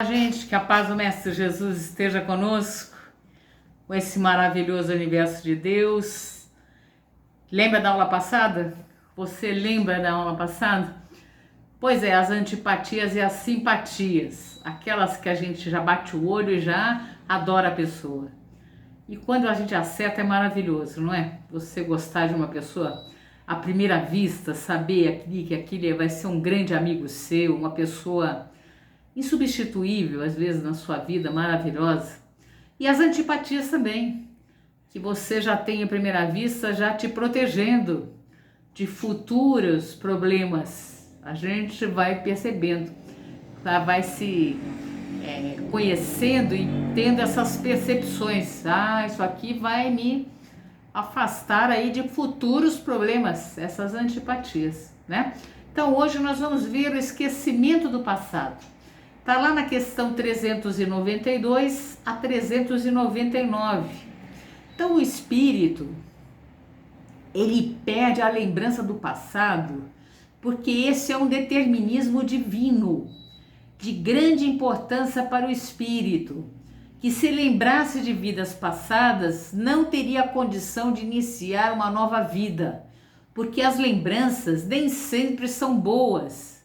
Gente, que a paz do Mestre Jesus esteja conosco, com esse maravilhoso universo de Deus. Lembra da aula passada? Você lembra da aula passada? Pois é, as antipatias e as simpatias, aquelas que a gente já bate o olho e já adora a pessoa. E quando a gente acerta é maravilhoso, não é? Você gostar de uma pessoa à primeira vista, saber que aquele vai ser um grande amigo seu, uma pessoa insubstituível, às vezes, na sua vida, maravilhosa. E as antipatias também, que você já tem à primeira vista, já te protegendo de futuros problemas. A gente vai percebendo, tá? Vai se conhecendo e tendo essas percepções. Isso aqui vai me afastar aí de futuros problemas, essas antipatias, né? Então hoje nós vamos ver o esquecimento do passado. Está lá na questão 392 a 399. Então o espírito, ele perde a lembrança do passado, porque esse é um determinismo divino, de grande importância para o espírito, que se lembrasse de vidas passadas, não teria condição de iniciar uma nova vida, porque as lembranças nem sempre são boas,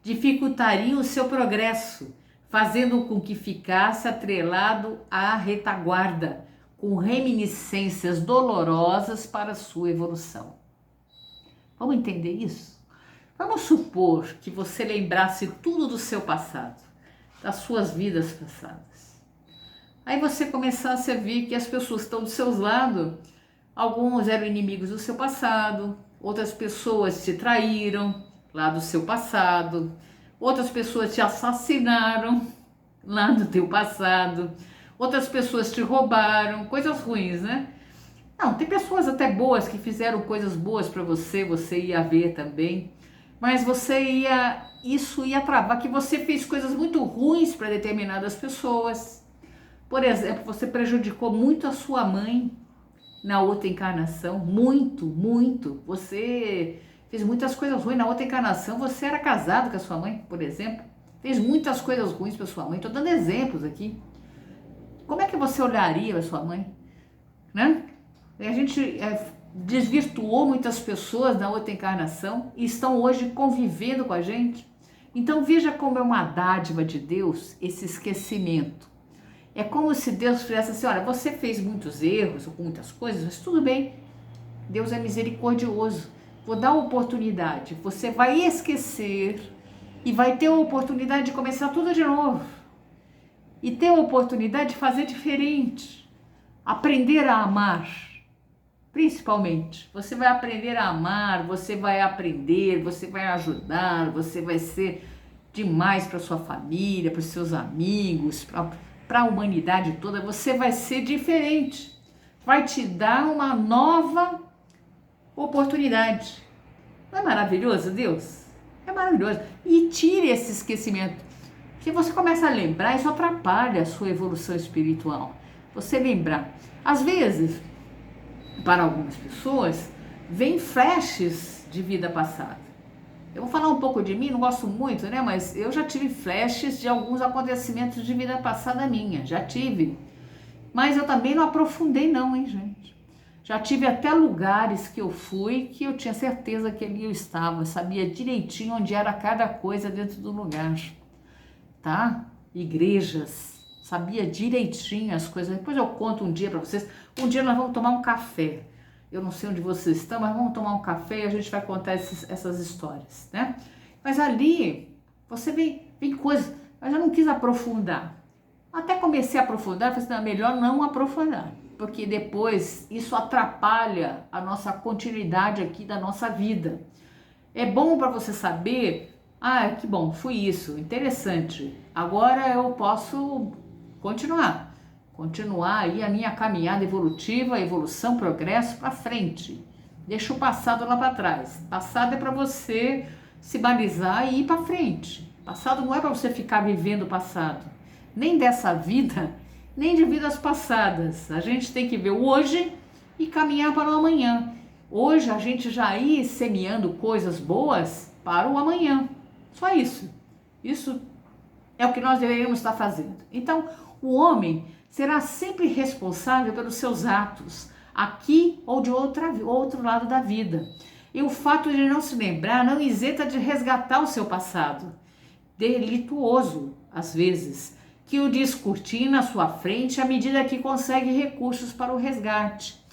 dificultariam o seu progresso, fazendo com que ficasse atrelado à retaguarda, com reminiscências dolorosas para a sua evolução. Vamos entender isso? Vamos supor que você lembrasse tudo do seu passado, das suas vidas passadas. Aí você começasse a ver que as pessoas que estão do seu lado, alguns eram inimigos do seu passado, outras pessoas te traíram lá do seu passado, outras pessoas te assassinaram lá do teu passado, outras pessoas te roubaram, coisas ruins, né? Não, tem pessoas até boas que fizeram coisas boas para você, você ia ver também, mas isso ia travar que você fez coisas muito ruins para determinadas pessoas. Por exemplo, você prejudicou muito a sua mãe na outra encarnação, muito. Você fez muitas coisas ruins na outra encarnação, você era casado com a sua mãe, por exemplo, fez muitas coisas ruins para sua mãe. Estou dando exemplos aqui. Como é que você olharia a sua mãe, né? A gente desvirtuou muitas pessoas na outra encarnação e estão hoje convivendo com a gente. Então veja como é uma dádiva de Deus esse esquecimento. É como se Deus fizesse assim: olha, você fez muitos erros, muitas coisas, mas tudo bem, Deus é misericordioso, vou dar uma oportunidade, você vai esquecer e vai ter a oportunidade de começar tudo de novo, e ter a oportunidade de fazer diferente, aprender a amar, principalmente, você vai aprender a amar, você vai aprender, você vai ajudar, você vai ser demais para sua família, para os seus amigos, para a humanidade toda, você vai ser diferente, vai te dar uma nova oportunidade. Não é maravilhoso, Deus? É maravilhoso. E tire esse esquecimento, porque você começa a lembrar, isso atrapalha a sua evolução espiritual. Você lembrar, às vezes, para algumas pessoas, vem flashes de vida passada. Eu vou falar um pouco de mim, não gosto muito, né? Mas eu já tive flashes de alguns acontecimentos de vida passada minha, já tive. Mas eu também não aprofundei não, hein, gente? Já tive até lugares que eu fui que eu tinha certeza que ali eu estava, sabia direitinho onde era cada coisa dentro do lugar, tá? Igrejas, sabia direitinho as coisas. Depois eu conto um dia para vocês. Um dia nós vamos tomar um café. Eu não sei onde vocês estão, mas vamos tomar um café e a gente vai contar essas histórias, né? Mas ali, você vem coisas, mas eu não quis aprofundar. Até comecei a aprofundar, falei assim, não, melhor não aprofundar, porque depois isso atrapalha a nossa continuidade aqui da nossa vida. É bom para você saber, que bom, foi isso, interessante. Agora eu posso continuar aí a minha caminhada evolutiva, evolução, progresso para frente. Deixa o passado lá para trás. Passado é para você se balizar e ir para frente. Passado não é para você ficar vivendo o passado, nem dessa vida, nem de vidas passadas. A gente tem que ver o hoje e caminhar para o amanhã. Hoje a gente já ir semeando coisas boas para o amanhã. Só isso. Isso É o que nós deveríamos estar fazendo. Então, o homem será sempre responsável pelos seus atos, aqui ou de outro lado da vida. E o fato de não se lembrar não isenta de resgatar o seu passado, delituoso, às vezes, que o descortina na sua frente à medida que consegue recursos para o resgate.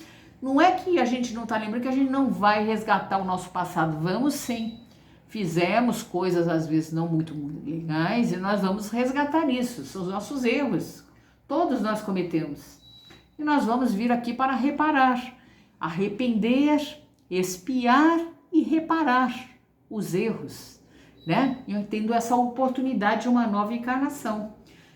Não é que a gente não está lembrando que a gente não vai resgatar o nosso passado. Vamos sim. Fizemos coisas às vezes não muito legais e nós vamos resgatar isso. São os nossos erros. Todos nós cometemos. E nós vamos vir aqui para reparar, arrepender, expiar e reparar os erros, né? E tendo essa oportunidade de uma nova encarnação.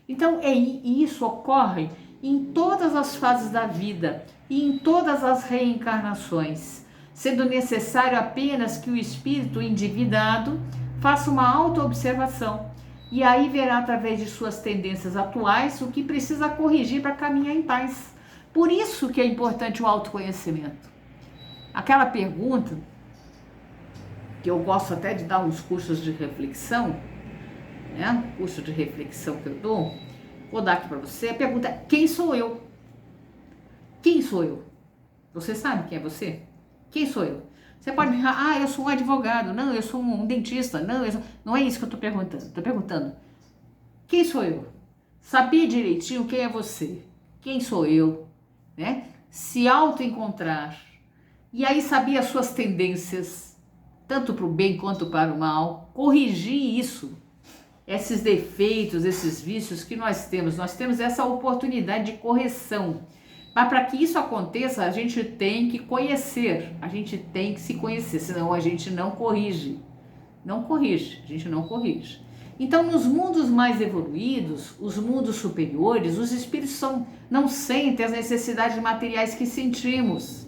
Então, isso ocorre em todas as fases da vida e em todas as reencarnações, sendo necessário apenas que o espírito endividado faça uma autoobservação e aí verá através de suas tendências atuais o que precisa corrigir para caminhar em paz. Por isso que é importante o autoconhecimento. Aquela pergunta, que eu gosto até de dar uns cursos de reflexão, né? Curso de reflexão que eu dou, vou dar aqui para você. A pergunta é: quem sou eu? Quem sou eu? Você sabe quem é você? Quem sou eu? Você pode me falar: eu sou um advogado. Não, eu sou um dentista. Não, não é isso que eu estou perguntando. Estou perguntando: quem sou eu? Saber direitinho quem é você. Quem sou eu? Né? Se auto-encontrar. E aí saber as suas tendências, tanto para o bem quanto para o mal. Corrigir isso. Esses defeitos, esses vícios que nós temos essa oportunidade de correção. Mas para que isso aconteça, a gente tem que conhecer, a gente tem que se conhecer, senão a gente não corrige. A gente não corrige. Então, nos mundos mais evoluídos, os mundos superiores, os espíritos não sentem as necessidades materiais que sentimos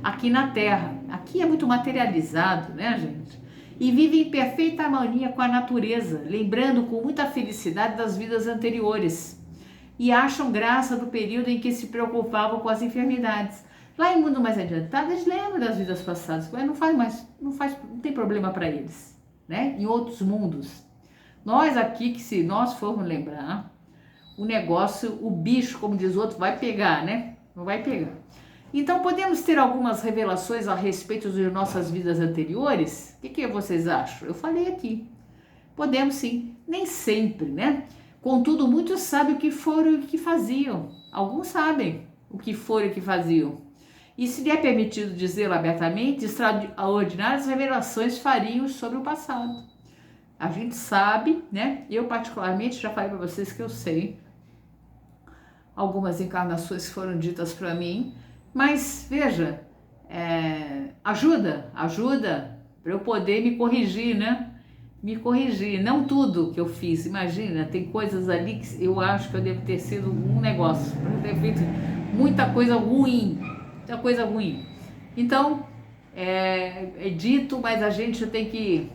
aqui na Terra. Aqui é muito materializado, né, gente? E vive em perfeita harmonia com a natureza, lembrando com muita felicidade das vidas anteriores. E acham graça do período em que se preocupavam com as enfermidades. Lá em mundo mais adiantado, eles lembram das vidas passadas, mas não tem problema para eles, né? Em outros mundos. Nós aqui, que se nós formos lembrar, o negócio, o bicho, como diz o outro, vai pegar, né? Não vai pegar. Então, podemos ter algumas revelações a respeito de nossas vidas anteriores? O que vocês acham? Eu falei aqui. Podemos sim, nem sempre, né? Contudo, muitos sabem o que foram e o que faziam. Alguns sabem o que foram e o que faziam. E se lhe é permitido dizê-lo abertamente, extraordinárias revelações fariam sobre o passado. A gente sabe, né? Eu particularmente já falei para vocês que eu sei. Algumas encarnações que foram ditas para mim. Mas, veja, ajuda para eu poder me corrigir, né? Me corrigir, não tudo que eu fiz, imagina, tem coisas ali que eu acho que eu devo ter sido um negócio, eu devo ter feito muita coisa ruim. Então, é dito, mas a gente tem que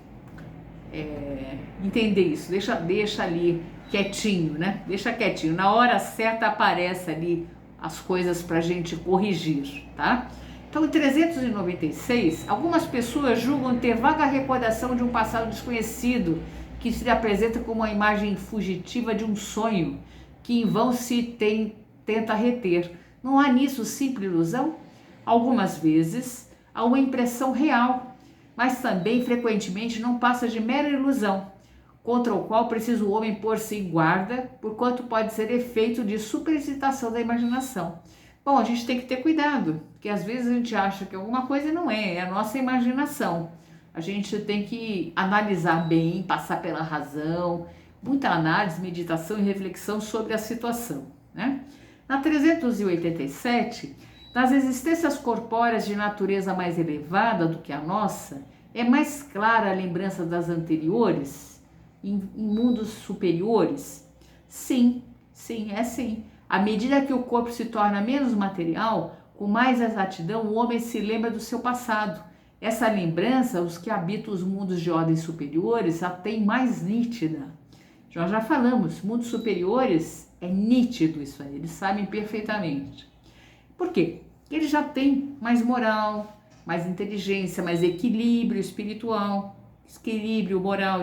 entender isso, deixa ali quietinho, né? Deixa quietinho, na hora certa aparece ali as coisas para a gente corrigir, tá? Então, em 396, algumas pessoas julgam ter vaga recordação de um passado desconhecido que se apresenta como uma imagem fugitiva de um sonho que em vão se tenta reter. Não há nisso simples ilusão? Algumas vezes há uma impressão real, mas também frequentemente não passa de mera ilusão, contra o qual precisa o homem pôr-se em guarda, porquanto pode ser efeito de superexcitação da imaginação. Bom, a gente tem que ter cuidado, porque às vezes a gente acha que alguma coisa não é a nossa imaginação. A gente tem que analisar bem, passar pela razão, muita análise, meditação e reflexão sobre a situação, né? Na 387, nas existências corpóreas de natureza mais elevada do que a nossa, é mais clara a lembrança das anteriores, em mundos superiores? Sim, é sim. À medida que o corpo se torna menos material, com mais exatidão o homem se lembra do seu passado. Essa lembrança, os que habitam os mundos de ordem superiores a têm mais nítida. Nós já falamos, mundos superiores é nítido isso aí, eles sabem perfeitamente. Por quê? Eles já têm mais moral, mais inteligência, mais equilíbrio espiritual, equilíbrio moral,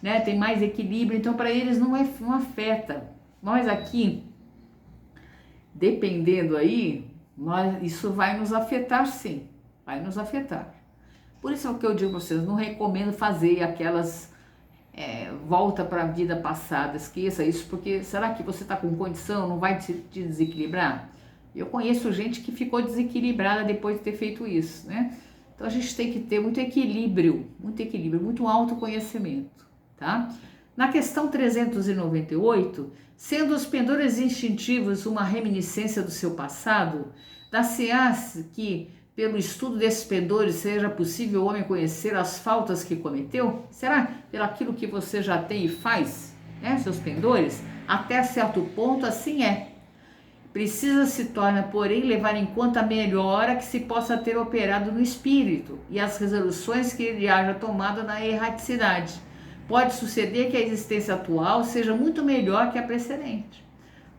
né? Tem mais equilíbrio, então para eles não afeta. Nós aqui, dependendo aí, isso vai nos afetar sim, vai nos afetar. Por isso é o que eu digo para vocês, não recomendo fazer aquelas volta para a vida passada, esqueça isso, porque será que você está com condição, não vai te desequilibrar? Eu conheço gente que ficou desequilibrada depois de ter feito isso, né? Então a gente tem que ter muito equilíbrio, muito autoconhecimento, tá? Na questão 398, sendo os pendores instintivos uma reminiscência do seu passado, dá-se-á que pelo estudo desses pendores seja possível o homem conhecer as faltas que cometeu? Será pelo aquilo que você já tem e faz, né, seus pendores? Até certo ponto assim é. Precisa se torna, porém, levar em conta a melhora que se possa ter operado no espírito e as resoluções que ele haja tomado na erraticidade. Pode suceder que a existência atual seja muito melhor que a precedente,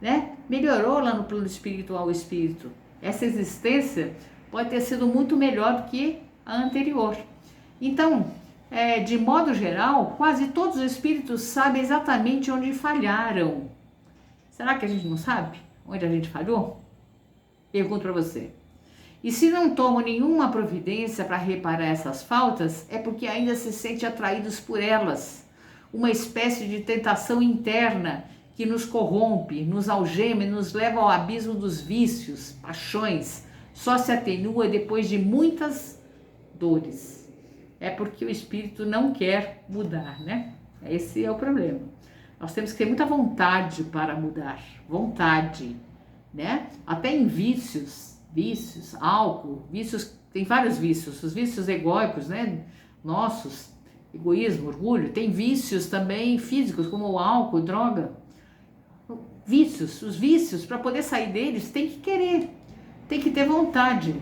né? Melhorou lá no plano espiritual o espírito. Essa existência pode ter sido muito melhor do que a anterior. Então, de modo geral, quase todos os espíritos sabem exatamente onde falharam. Será que a gente não sabe onde a gente falhou? Pergunto para você. E se não tomam nenhuma providência para reparar essas faltas, é porque ainda se sentem atraídos por elas. Uma espécie de tentação interna que nos corrompe, nos algema e nos leva ao abismo dos vícios, paixões, só se atenua depois de muitas dores. É porque o espírito não quer mudar, né? Esse é o problema. Nós temos que ter muita vontade para mudar, vontade, né? Até em vícios, álcool, vícios, tem vários vícios, os vícios egóicos, né? Nossos, egoísmo, orgulho, tem vícios também físicos, como o álcool, droga. Os vícios, para poder sair deles, tem que querer, tem que ter vontade,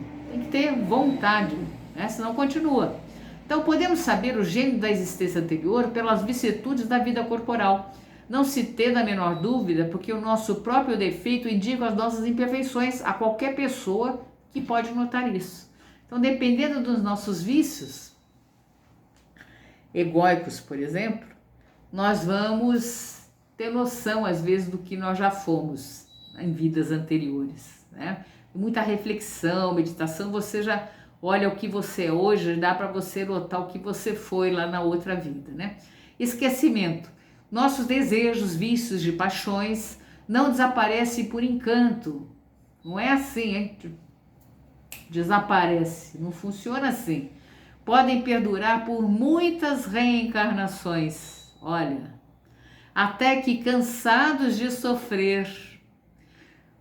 né? Senão continua. Então podemos saber o gênero da existência anterior pelas vicissitudes da vida corporal. Não se ter a menor dúvida, porque o nosso próprio defeito indica as nossas imperfeições a qualquer pessoa que pode notar isso. Então, dependendo dos nossos vícios egóicos, por exemplo, nós vamos ter noção, às vezes, do que nós já fomos em vidas anteriores, né? Muita reflexão, meditação, você já olha o que você é hoje, dá para você notar o que você foi lá na outra vida, né? Esquecimento. Nossos desejos, vícios de paixões não desaparecem por encanto. Não é assim, hein? Desaparece, não funciona assim. Podem perdurar por muitas reencarnações. Olha, até que cansados de sofrer,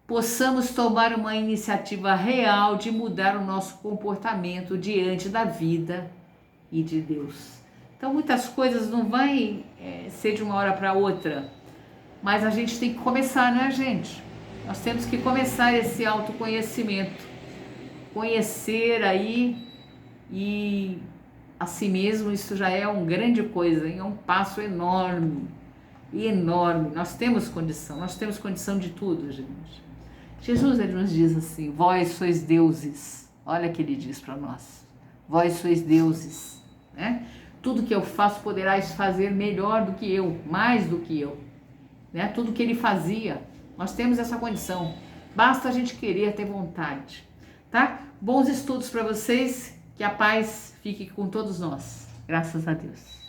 possamos tomar uma iniciativa real de mudar o nosso comportamento diante da vida e de Deus. Então, muitas coisas não vai ser de uma hora para outra, mas a gente tem que começar, né, gente? Nós temos que começar esse autoconhecimento, conhecer aí e a si mesmo, isso já é uma grande coisa, hein? É um passo enorme, enorme. Nós temos condição de tudo, gente. Jesus, ele nos diz assim, vós sois deuses. Olha o que ele diz para nós, vós sois deuses, né? Tudo que eu faço poderás fazer melhor do que eu, mais do que eu, né? Tudo que ele fazia, nós temos essa condição, basta a gente querer, ter vontade, tá? Bons estudos para vocês, que a paz fique com todos nós, graças a Deus.